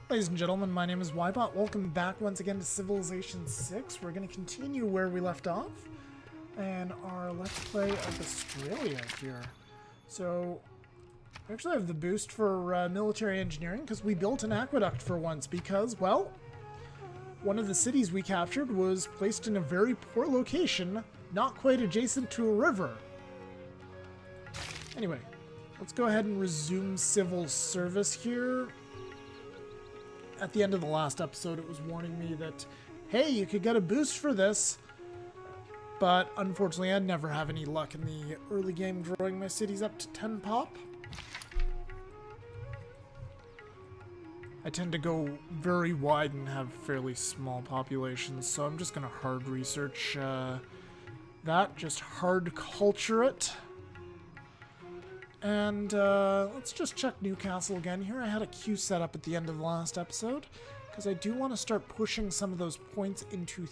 Ladies and gentlemen, my name is Ybot. Welcome back once again to Civilization 6. We're going to continue where we left off and our Let's Play of Australia here. So, we actually have the boost for military engineering because we built an aqueduct for once because, well, one of the cities we captured was placed in a very poor location, not quite adjacent to a river. Anyway, let's go ahead and resume civil service here. At the end of the last episode, it was warning me that, hey, you could get a boost for this. But unfortunately, I'd never have any luck in the early game growing my cities up to 10 pop. I tend to go very wide and have fairly small populations, so I'm just going to hard research that, just hard culture it. And let's just check Newcastle again here. I had a queue set up at the end of the last episode because I do want to start pushing some of those points into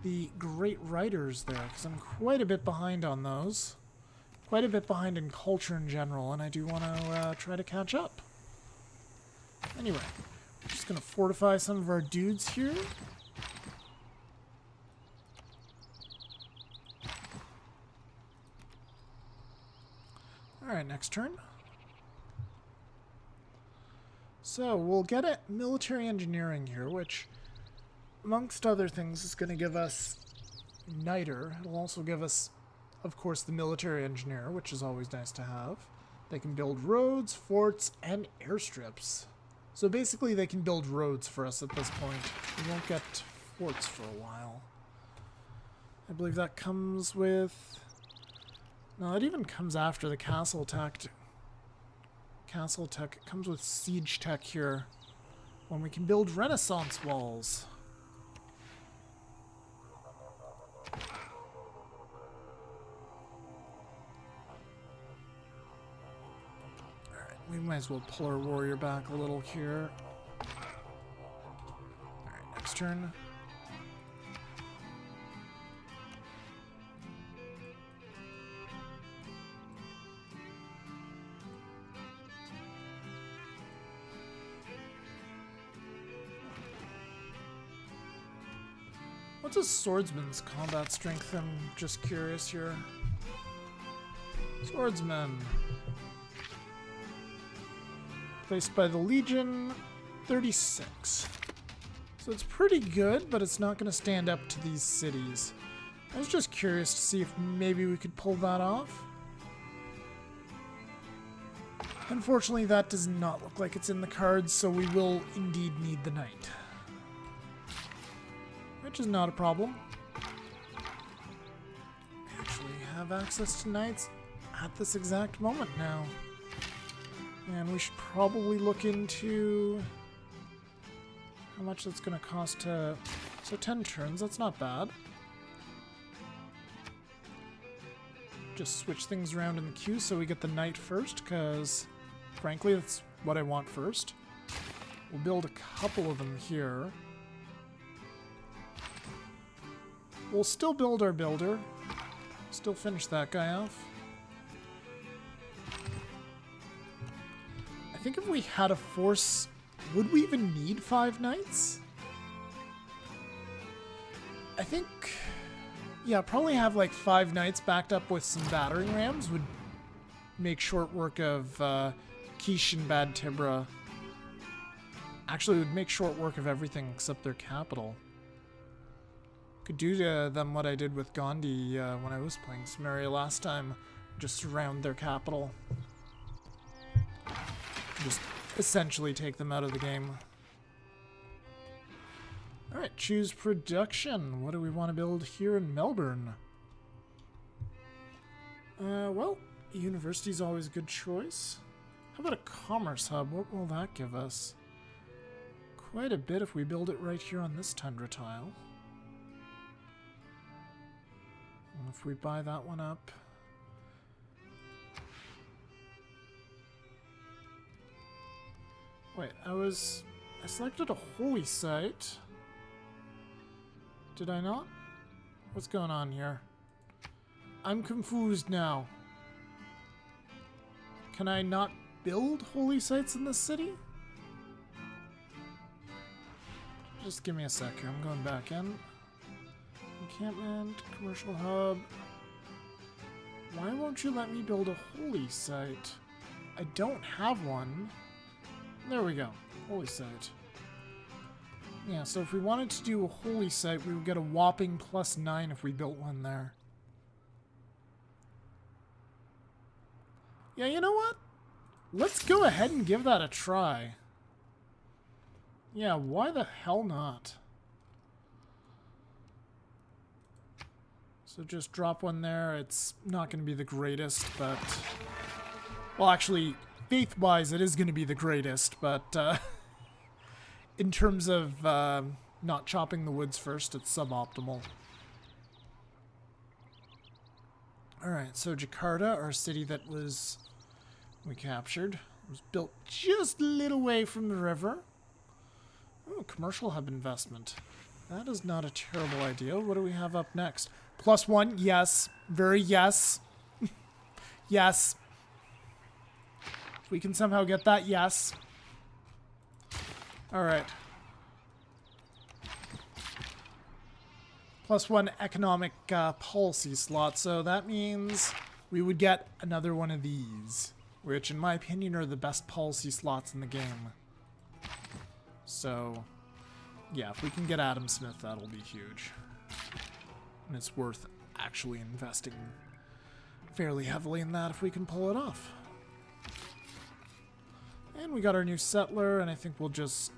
the great writers there because I'm quite a bit behind on those. Quite a bit behind in culture in general, and I do want to try to catch up. Anyway, we're just going to fortify some of our dudes here. Alright, next turn. So, we'll get at military engineering here, which, amongst other things, is going to give us Niter. It'll also give us, of course, the military engineer, which is always nice to have. They can build roads, forts, and airstrips. So basically, they can build roads for us at this point. We won't get forts for a while. I believe that comes with... No, it even comes after the castle tech. Castle tech. It comes with siege tech here. When we can build Renaissance walls. Alright, we might as well pull our warrior back a little here. Alright, next turn. What's a swordsman's combat strength? I'm just curious here. Swordsman. Placed by the Legion, 36. So it's pretty good, but it's not going to stand up to these cities. I was just curious to see if maybe we could pull that off. Unfortunately, that does not look like it's in the cards, so we will indeed need the knight. Which is not a problem. We actually have access to knights at this exact moment now. And we should probably look into how much that's going to cost to... So 10 turns, that's not bad. Just switch things around in the queue so we get the knight first, because frankly that's what I want first. We'll build a couple of them here. We'll still build our builder. Still finish that guy off. I think if we had a force, would we even need 5 knights? I think, yeah, probably have like 5 knights backed up with some battering rams would make short work of Quiche and Bad Tibra. Actually, would make short work of everything except their capital. Could do to them what I did with Gandhi when I was playing Samaria last time. Just surround their capital. Just essentially take them out of the game. Alright, choose production. What do we want to build here in Melbourne? Well, university's always a good choice. How about a commerce hub? What will that give us? Quite a bit if we build it right here on this tundra tile. If we buy that one up. Wait, I selected a holy site. Did I not? What's going on here? I'm confused now. Can I not build holy sites in this city? Just give me a sec here. I'm going back in. Encampment, commercial hub. Why won't you let me build a holy site? I don't have one. There we go. Holy site. Yeah, so if we wanted to do a holy site, we would get a whopping +9 if we built one there. Yeah, you know what? Let's go ahead and give that a try. Yeah, why the hell not? So just drop one there. It's not going to be the greatest, but... Well, actually, faith-wise, it is going to be the greatest, but in terms of not chopping the woods first, it's suboptimal. Alright, so Jakarta, our city that we captured, was built just a little way from the river. Oh, commercial hub investment. That is not a terrible idea. What do we have up next? +1, yes. Very yes. Yes. If we can somehow get that, yes. Alright. +1 economic policy slot, so that means we would get another one of these, which in my opinion are the best policy slots in the game. So, yeah, if we can get Adam Smith, that'll be huge. And it's worth actually investing fairly heavily in that if we can pull it off. And we got our new settler, and I think we'll just...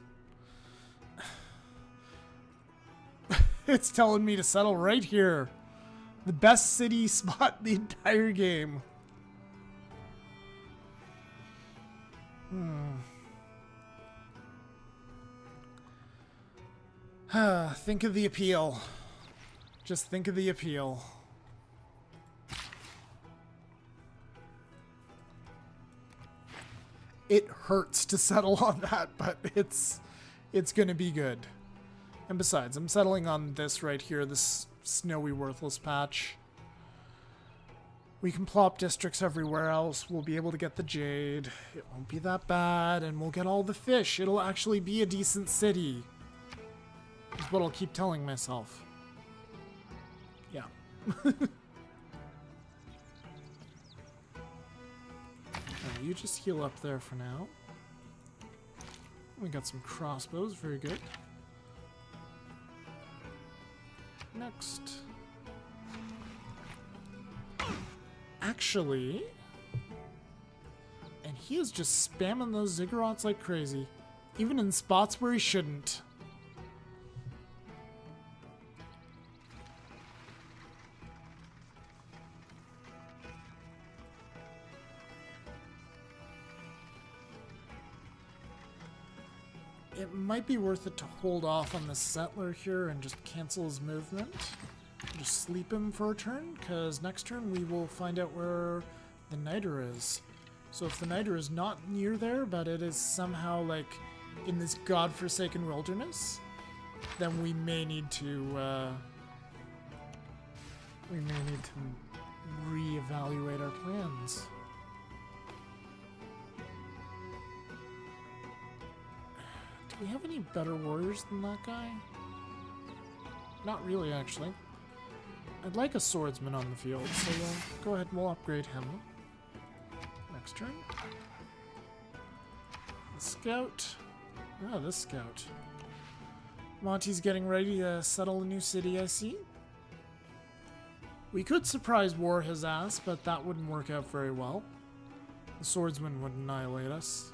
It's telling me to settle right here. The best city spot in the entire game. Think of the appeal. Just think of the appeal. It hurts to settle on that, but it's gonna be good. And besides, I'm settling on this right here, this snowy, worthless patch. We can plop districts everywhere else. We'll be able to get the jade. It won't be that bad, and we'll get all the fish. It'll actually be a decent city. Is what I'll keep telling myself. Yeah. You just heal up there for now. We got some crossbows, very good. Next. Actually... And he is just spamming those ziggurats like crazy. Even in spots where he shouldn't. It might be worth it to hold off on the settler here and just cancel his movement. Just sleep him for a turn, because next turn we will find out where the niter is. So if the niter is not near there, but it is somehow like in this godforsaken wilderness, then we may need to reevaluate our plans. Do we have any better warriors than that guy? Not really, actually. I'd like a swordsman on the field, so we'll go ahead and we'll upgrade him. Next turn. The scout. Ah, this scout. Monty's getting ready to settle a new city, I see. We could surprise war his ass, but that wouldn't work out very well. The swordsman would annihilate us.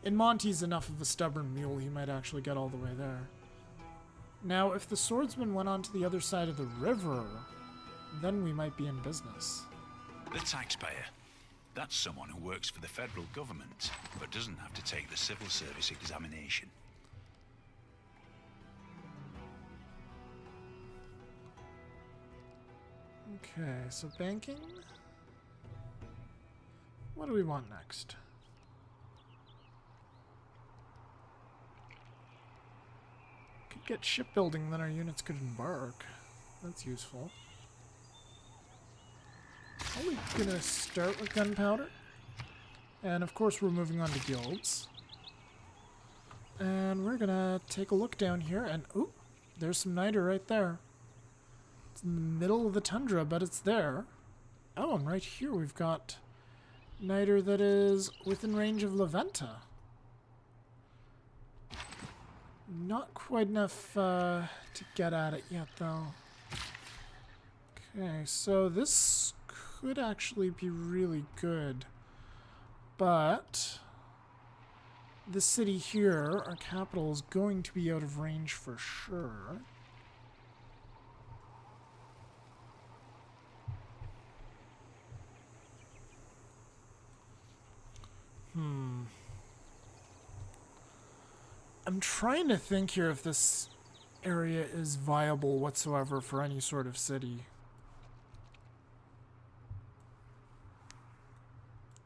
And Monty's enough of a stubborn mule, he might actually get all the way there. Now, if the swordsman went on to the other side of the river, then we might be in business. The taxpayer. That's someone who works for the federal government, but doesn't have to take the civil service examination. Okay, so banking. What do we want next? Could get shipbuilding, then our units could embark. That's useful. Are we gonna start with gunpowder? And of course we're moving on to guilds. And we're gonna take a look down here, and oop, there's some niter right there. It's in the middle of the tundra, but it's there. Oh, and right here we've got niter that is within range of La Venta. Not quite enough to get at it yet, though. Okay, so this could actually be really good. But this city here, our capital, is going to be out of range for sure. I'm trying to think here if this area is viable whatsoever for any sort of city.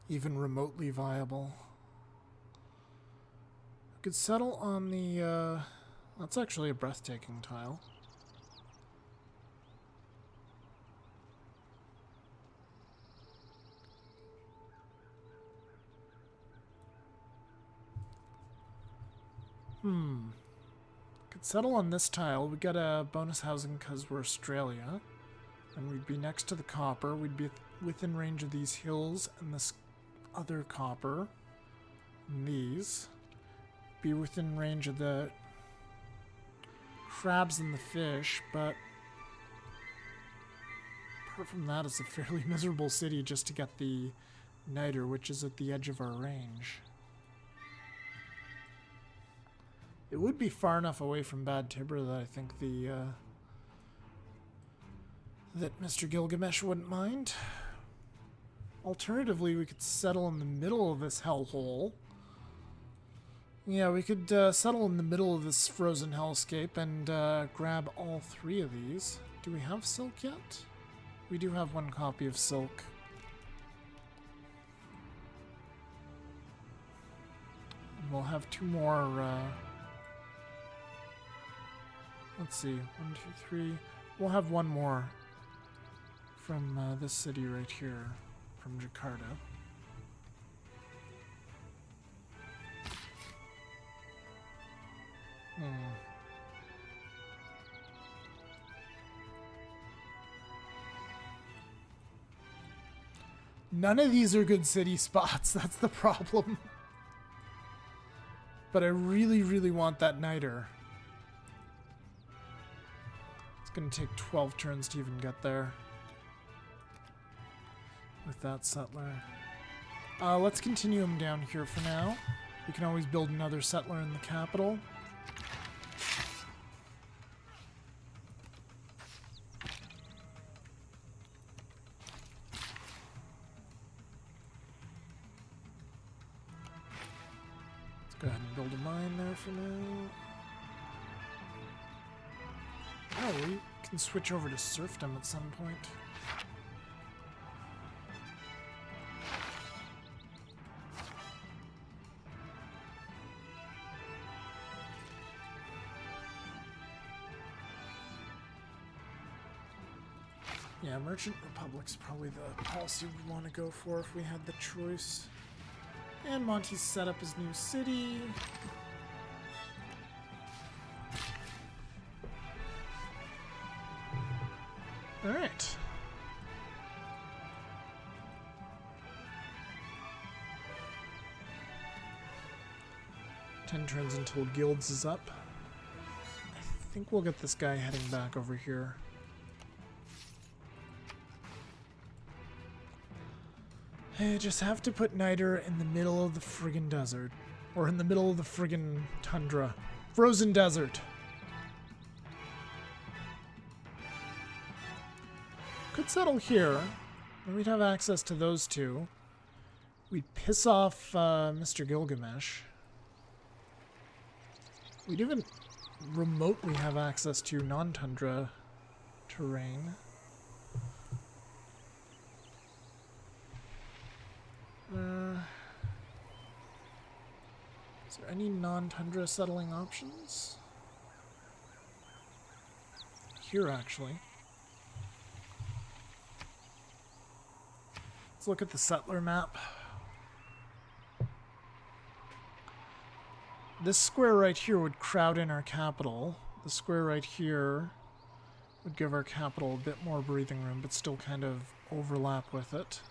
Even remotely viable. I could settle on the, that's actually a breathtaking tile. Could settle on this tile. We got a bonus housing because we're Australia. And we'd be next to the copper. We'd be within range of these hills and this other copper. And these. Be within range of the crabs and the fish, but apart from that, it's a fairly miserable city just to get the niter, which is at the edge of our range. It would be far enough away from Bad Tibber that I think that Mr. Gilgamesh wouldn't mind. Alternatively, we could settle in the middle of this hellhole. Yeah, we could settle in the middle of this frozen hellscape and grab all three of these. Do we have silk yet? We do have one copy of silk. We'll have two more... let's see, 1, 2, 3. We'll have one more from this city right here, from Jakarta. None of these are good city spots, that's the problem. But I really, really want that niter. It's going to take 12 turns to even get there. With that settler. Let's continue him down here for now. We can always build another settler in the capital. Let's go ahead and build a mine there for now. Oh, we can switch over to serfdom at some point. Yeah, Merchant Republic's probably the policy we'd want to go for if we had the choice. And Monty's set up his new city. Alright. 10 turns until Guilds is up. I think we'll get this guy heading back over here. I just have to put niter in the middle of the friggin' desert. Or in the middle of the friggin' tundra. Frozen desert. Could settle here. And we'd have access to those two. We'd piss off Mr. Gilgamesh. We'd even remotely have access to non-tundra terrain. Is there any non-tundra settling options? Here, actually. Let's look at the settler map. This square right here would crowd in our capital. The square right here would give our capital a bit more breathing room, but still kind of overlap with it.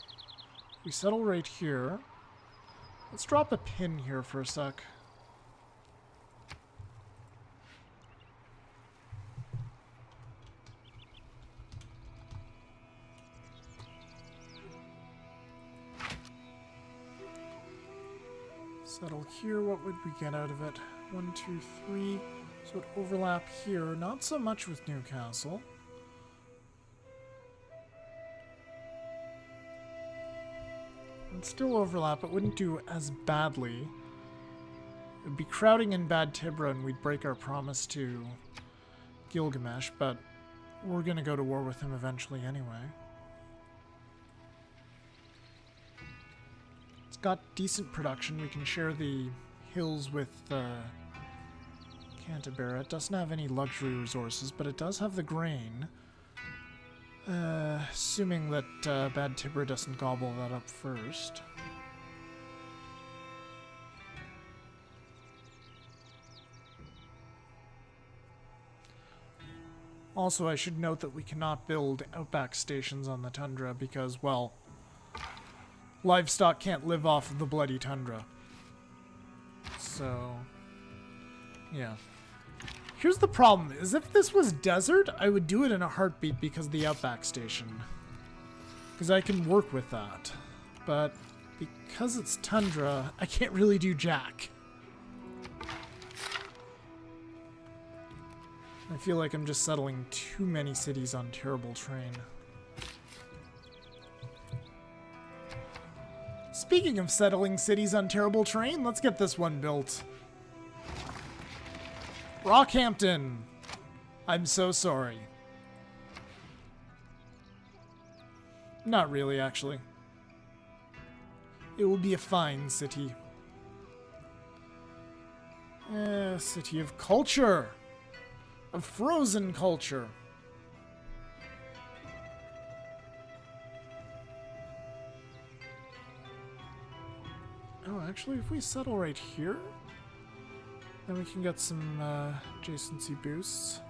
We settle right here. Let's drop a pin here for a sec. Settle here. What would we get out of it? 1, 2, 3. So it overlap here. Not so much with Newcastle. It'd still overlap. It wouldn't do as badly. It'd be crowding in Bad Tibra and we'd break our promise to Gilgamesh, but we're gonna go to war with him eventually anyway. It's got decent production. We can share the hills with Canterbury. It doesn't have any luxury resources, but it does have the grain. Assuming that Bad Tibber doesn't gobble that up first. Also, I should note that we cannot build Outback stations on the tundra because, well, livestock can't live off of the bloody tundra. So, yeah. Here's the problem, is if this was desert, I would do it in a heartbeat because of the Outback station. Because I can work with that. But because it's tundra, I can't really do jack. I feel like I'm just settling too many cities on terrible terrain. Speaking of settling cities on terrible terrain, let's get this one built. Rockhampton! I'm so sorry. Not really, actually. It will be a fine city. City of culture! Of frozen culture! Oh, actually, if we settle right here, then we can get some adjacency boosts.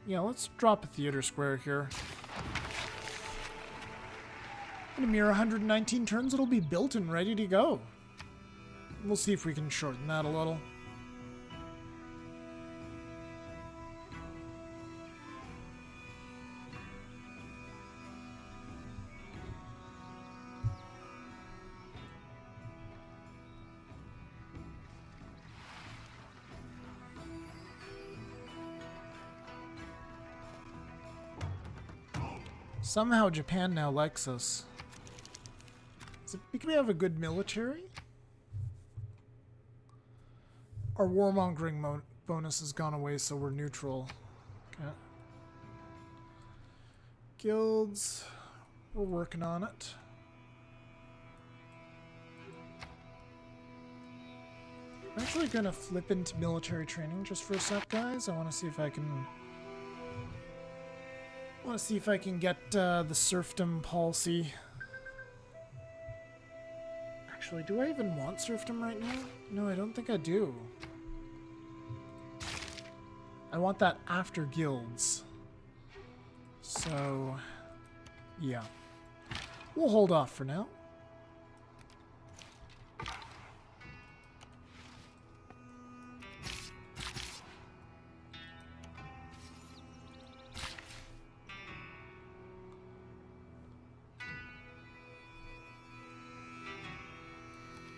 Yeah, let's drop a theater square here. In a mere 119 turns, it'll be built and ready to go. We'll see if we can shorten that a little. Somehow Japan now likes us. Is it because we have a good military? Our warmongering bonus has gone away, so we're neutral. Okay. Guilds. We're working on it. I'm actually going to flip into military training just for a sec, guys. I want to see if I can... get the serfdom policy. Actually, do I even want serfdom right now? No, I don't think I do. I want that after guilds. So, yeah. We'll hold off for now.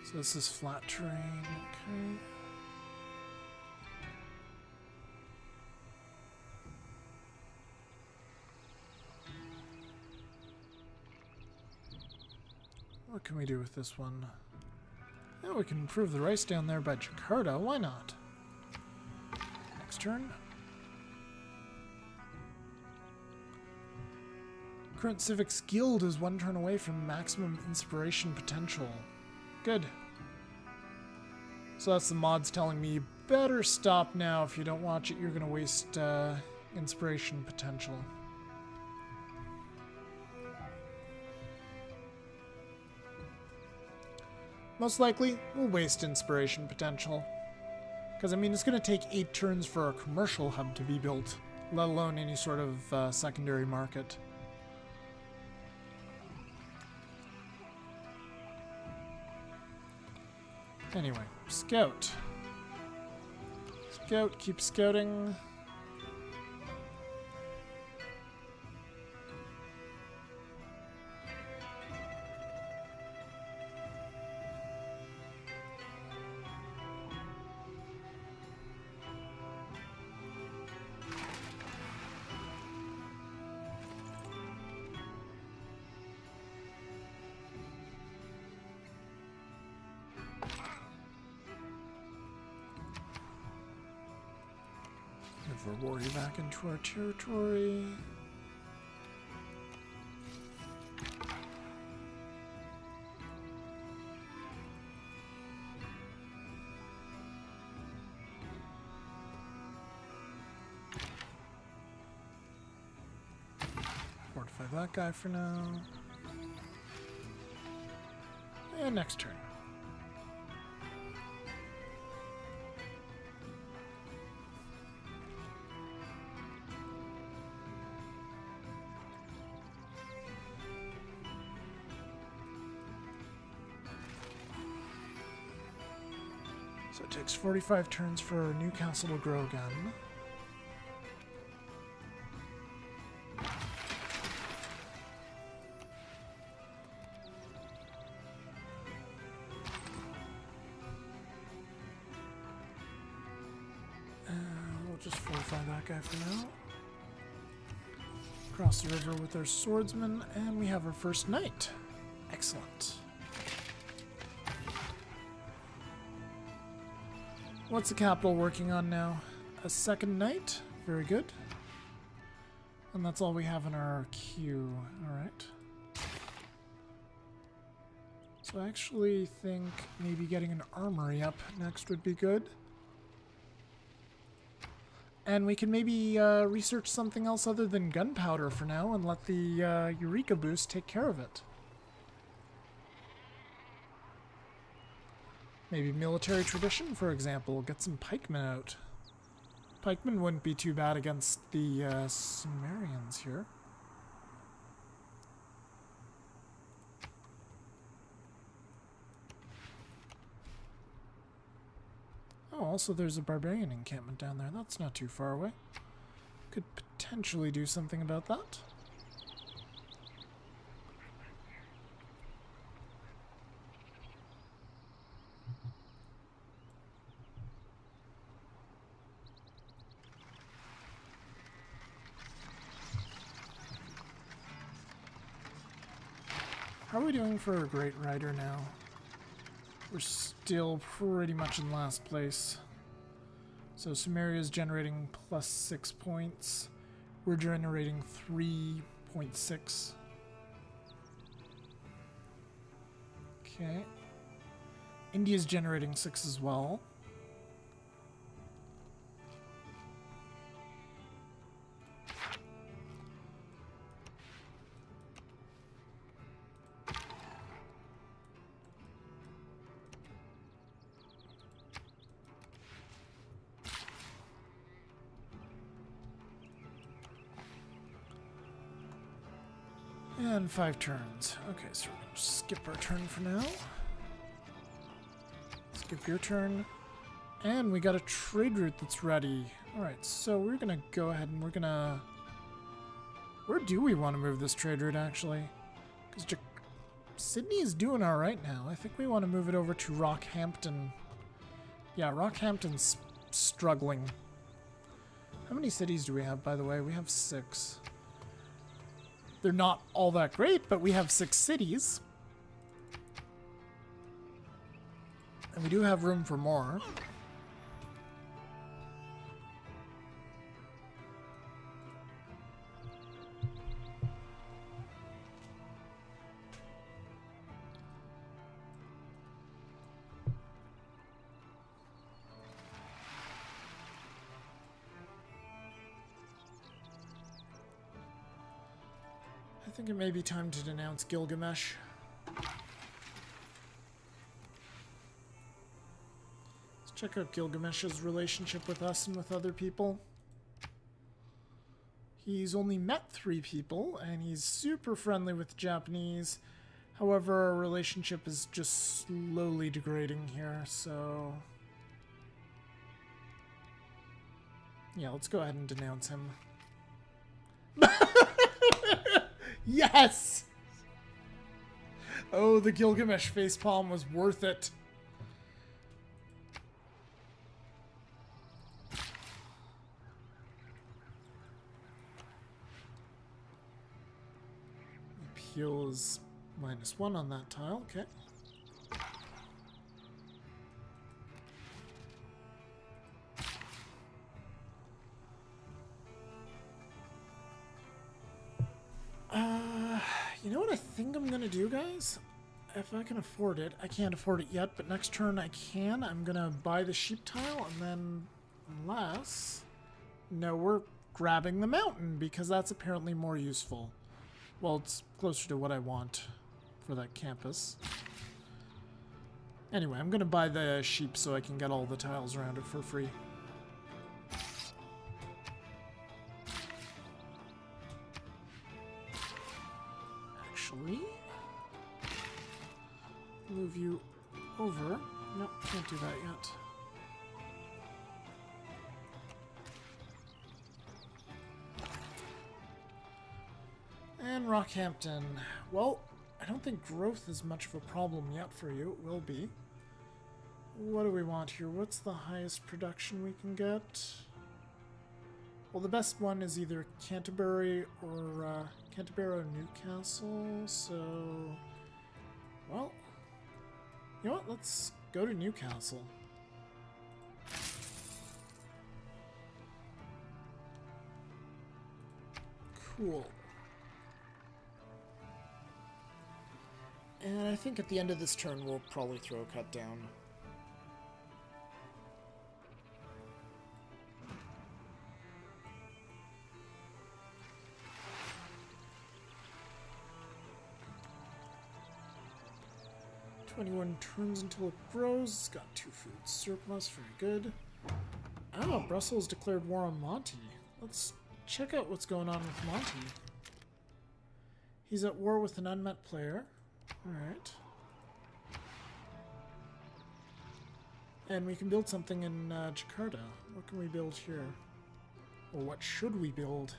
So this is flat terrain, okay. What can we do with this one? Yeah, we can improve the rice down there by Jakarta, why not? Next turn. Current Civics Guild is 1 turn away from maximum inspiration potential. Good. So that's the mods telling me, you better stop now. If you don't watch it, you're going to waste inspiration potential. most likely, we'll waste inspiration potential. Because, I mean, it's going to take 8 turns for a commercial hub to be built, let alone any sort of secondary market. Anyway, scout. Scout, keep scouting. Move our warrior back into our territory. Fortify that guy for now. And next turn. So it takes 45 turns for a new castle to grow again. We'll just fortify that guy for now. Cross the river with our swordsman, and we have our first knight. Excellent. What's the capital working on now? A second knight? Very good. And that's all we have in our queue. Alright. So I actually think maybe getting an armory up next would be good. And we can maybe research something else other than gunpowder for now and let the Eureka boost take care of it. Maybe military tradition, for example. Get some pikemen out. Pikemen wouldn't be too bad against the Sumerians here. Oh, also there's a barbarian encampment down there. That's not too far away. Could potentially do something about that. How are we doing for a Great Rider now? We're still pretty much in last place. So Sumeria is generating +6 points. We're generating 3.6. Okay. India's generating 6 as well. And 5 turns. Okay, so we're going to skip our turn for now. Skip your turn. And we got a trade route that's ready. Alright, so we're going to go ahead and we're going to... Where do we want to move this trade route, actually? Because Sydney is doing alright now. I think we want to move it over to Rockhampton. Yeah, Rockhampton's struggling. How many cities do we have, by the way? We have 6. They're not all that great, but we have 6 cities. And we do have room for more. I think it may be time to denounce Gilgamesh. Check out Gilgamesh's relationship with us and with other people. He's only met 3 people, and he's super friendly with the Japanese. However, our relationship is just slowly degrading here, so... yeah, let's go ahead and denounce him. Yes! Oh, the Gilgamesh facepalm was worth it. Appeal is -1 on that tile, okay. You know what I think I'm gonna do, guys? If I can afford it. I can't afford it yet, but next turn I can. I'm gonna buy the sheep tile, and then... unless... no, we're grabbing the mountain, because that's apparently more useful. Well, it's closer to what I want for that campus. Anyway, I'm gonna buy the sheep so I can get all the tiles around it for free. Actually, move you over. No, can't do that yet. And Rockhampton. Well, I don't think growth is much of a problem yet for you. It will be. What do we want here? What's the highest production we can get? Well, the best one is either Canterbury or Newcastle, so... well, you know what? Let's go to Newcastle. Cool. And I think at the end of this turn we'll probably throw a cut down. Turns until it grows. It's got 2 food surplus. Very good. Oh, Brussels declared war on Monty. Let's check out what's going on with Monty. He's at war with an unmet player. Alright. And we can build something in Jakarta. What can we build here? Or what should we build?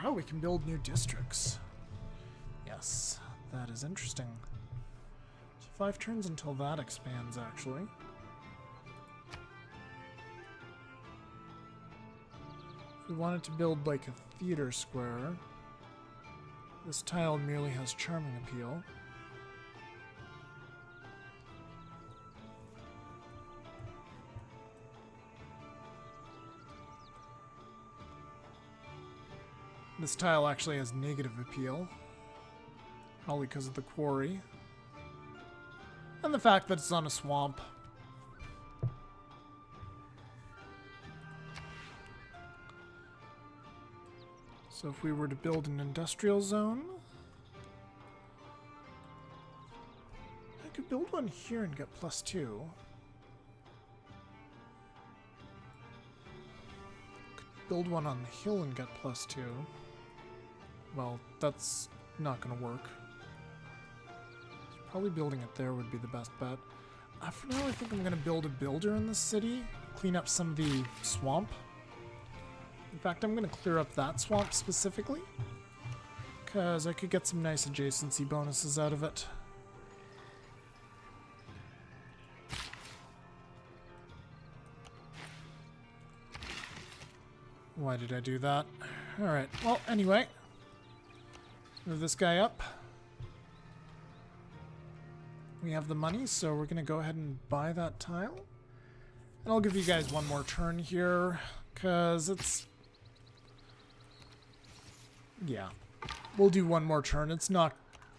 Oh, we can build new districts. Yes, that is interesting. 5 turns until that expands, actually. If we wanted to build like a theater square, this tile merely has charming appeal. This tile actually has negative appeal, probably because of the quarry. And the fact that it's on a swamp. So if we were to build an industrial zone, I could build one here and get +2. Could build one on the hill and get +2. Well, that's not going to work. Probably building it there would be the best bet. For now, I think I'm going to build a builder in the city. Clean up some of the swamp. In fact, I'm going to clear up that swamp specifically, because I could get some nice adjacency bonuses out of it. Why did I do that? Alright, well, anyway. Move this guy up. We have the money, so we're going to go ahead and buy that tile. And I'll give you guys one more turn here, because it's... yeah. We'll do one more turn. It's not...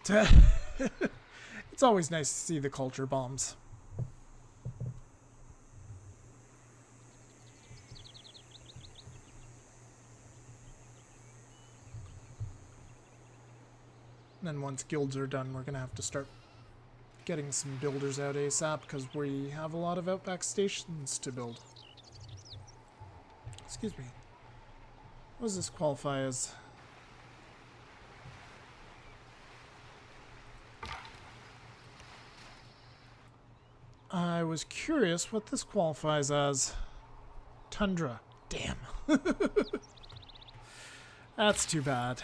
it's always nice to see the culture bombs. And then once guilds are done, we're going to have to start getting some builders out ASAP because we have a lot of Outback stations to build. Excuse me. What does this qualify as? I was curious what this qualifies as. Tundra. Damn. That's too bad.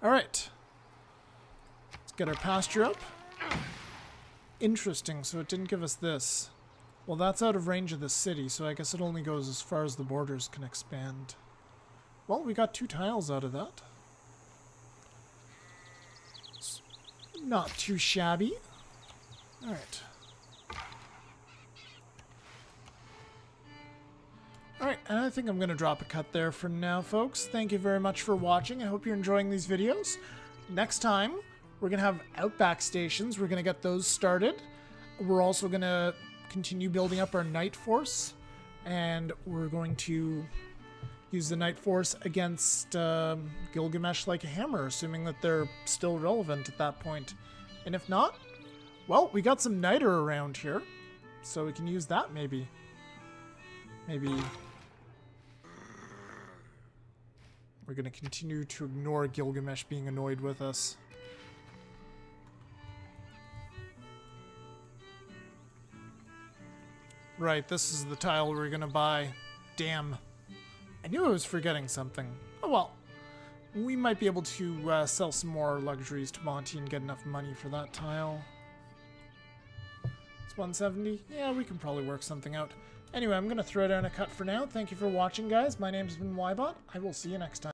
Alright. Let's get our pasture up. Interesting, so it didn't give us this. Well, that's out of range of the city, so I guess it only goes as far as the borders can expand. Well, we got 2 tiles out of that. It's not too shabby. Alright. Alright, and I think I'm going to drop a cut there for now, folks. Thank you very much for watching. I hope you're enjoying these videos. Next time, we're going to have Outback stations. We're going to get those started. We're also going to continue building up our Night Force. And we're going to use the Night Force against Gilgamesh like a hammer, assuming that they're still relevant at that point. And if not, well, we got some Niter around here. So we can use that maybe. Maybe we're going to continue to ignore Gilgamesh being annoyed with us. Right, this is the tile we're going to buy. Damn. I knew I was forgetting something. Oh well. We might be able to sell some more luxuries to Monty and get enough money for that tile. It's 170? Yeah, we can probably work something out. Anyway, I'm going to throw down a cut for now. Thank you for watching, guys. My name's been Ybot. I will see you next time.